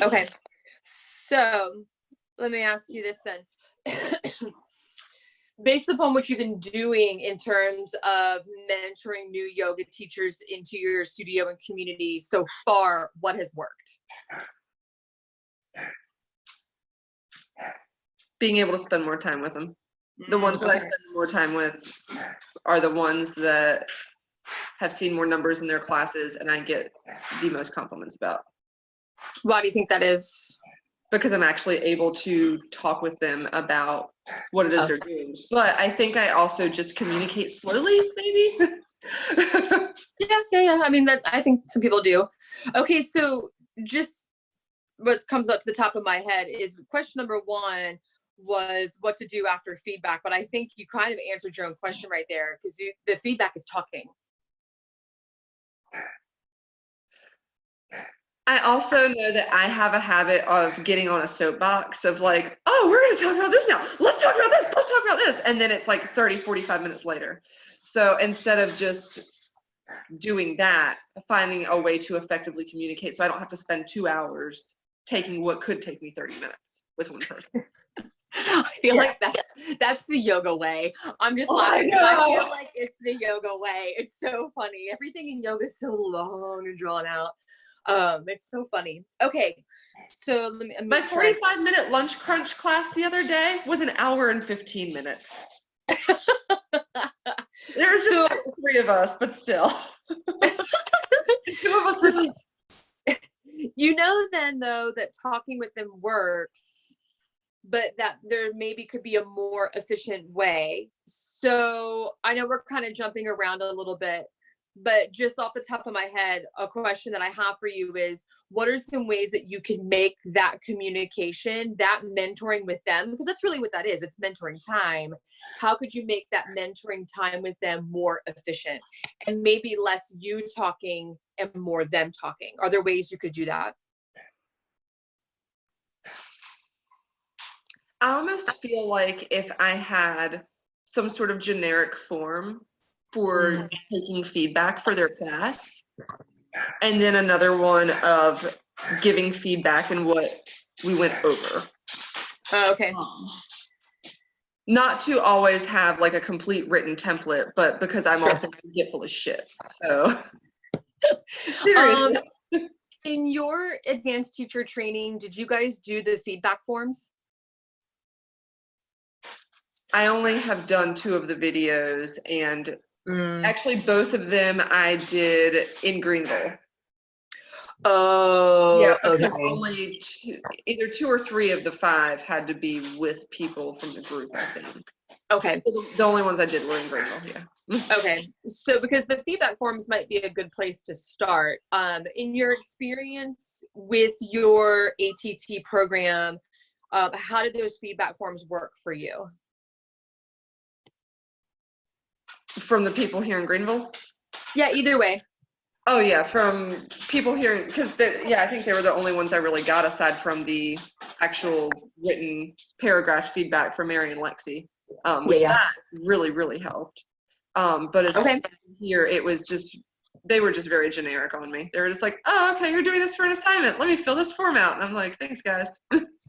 Okay. So let me ask you this then. Based upon what you've been doing in terms of mentoring new yoga teachers into your studio and community so far, what has worked? Being able to spend more time with them. The ones that I spend more time with are the ones that have seen more numbers in their classes and I get the most compliments about. Why do you think that is? Because I'm actually able to talk with them about what it is they're doing. But I think I also just communicate slowly, maybe. Yeah. I mean, I think some people do. Okay, so just what comes up to the top of my head is question number one was what to do after feedback. But I think you kind of answered your own question right there, because the feedback is talking. I also know that I have a habit of getting on a soapbox of like, oh, we're going to talk about this now. Let's talk about this. Let's talk about this. And then it's like 30, 45 minutes later. So instead of just doing that, finding a way to effectively communicate so I don't have to spend 2 hours taking what could take me 30 minutes with one person. I feel like that's the yoga way. I'm just laughing. I feel like it's the yoga way. It's so funny. Everything in yoga is so long and drawn out. It's so funny. Okay, so my 45-minute lunch crunch class the other day was an hour and 15 minutes. There was just 3 of us, but still. 2 of us were. You know, then though, that talking with them works, but that there maybe could be a more efficient way. So I know we're kind of jumping around a little bit, but just off the top of my head, a question that I have for you is, what are some ways that you can make that communication, that mentoring with them, because that's really what that is, it's mentoring time. How could you make that mentoring time with them more efficient and maybe less you talking and more them talking? Are there ways you could do that? I almost feel like if I had some sort of generic form for taking feedback for their class, and then another one of giving feedback and what we went over. Okay. Not to always have like a complete written template, but because I'm also forgetful as shit. So seriously. In your advanced teacher training, did you guys do the feedback forms? I only have done 2 of the videos, and actually both of them I did in Greenville. Oh, yeah, because only either 2 or 3 of the 5 had to be with people from the group, I think. Okay. So the only ones I did were in Greenville, yeah. Okay, so because the feedback forms might be a good place to start. In your experience with your ATT program, how did those feedback forms work for you? From the people here in Greenville? Yeah, either way. Oh yeah, from people here, because I think they were the only ones I really got aside from the actual written paragraph feedback from Mary and Lexi, which that really, really helped. But as here, it was just, they were just very generic on me. They were just like, oh, okay, you're doing this for an assignment. Let me fill this form out. And I'm like, thanks, guys.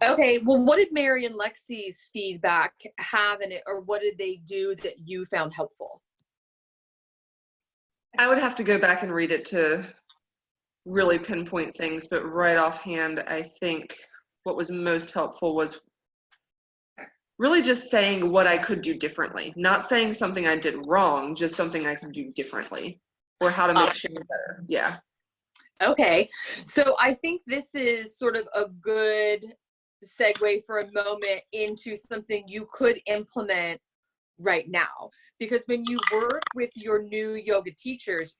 Okay, well, what did Mary and Lexi's feedback have in it, or what did they do that you found helpful? I would have to go back and read it to really pinpoint things, but right offhand, I think what was most helpful was really just saying what I could do differently. Not saying something I did wrong, just something I could do differently, or how to make sure better. Yeah. Okay, so I think this is sort of a good segue for a moment into something you could implement right now, because when you work with your new yoga teachers,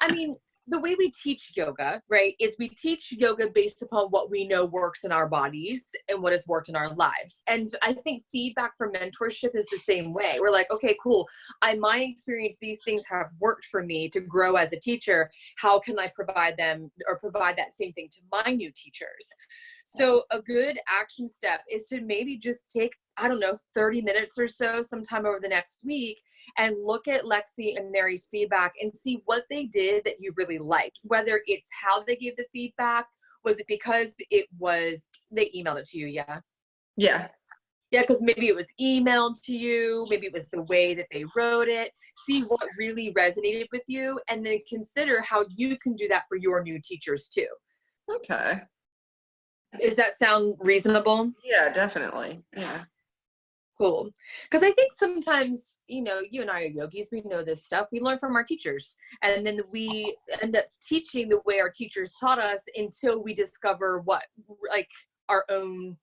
I mean, the way we teach yoga, right, is we teach yoga based upon what we know works in our bodies and what has worked in our lives. And I think feedback for mentorship is the same way. We're like, okay, cool. My experience, these things have worked for me to grow as a teacher. How can I provide them or provide that same thing to my new teachers? So a good action step is to maybe just take, I don't know, 30 minutes or so sometime over the next week and look at Lexi and Mary's feedback and see what they did that you really liked, whether it's how they gave the feedback, Was it because they emailed it to you? Yeah. Yeah. Yeah, because maybe it was emailed to you, maybe it was the way that they wrote it. See what really resonated with you, and then consider how you can do that for your new teachers too. Okay. Does that sound reasonable? Yeah, definitely. Yeah. Cool. Because I think sometimes, you and I are yogis, we know this stuff. We learn from our teachers, and then we end up teaching the way our teachers taught us until we discover our own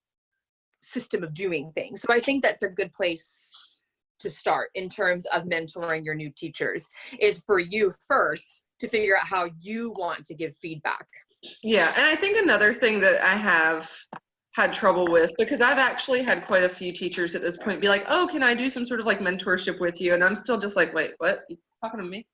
system of doing things. So I think that's a good place to start in terms of mentoring your new teachers, is for you first to figure out how you want to give feedback. Yeah, and I think another thing that I have had trouble with, because I've actually had quite a few teachers at this point be like, oh, can I do some sort of like mentorship with you? And I'm still just like, wait, what? Are you talking to me?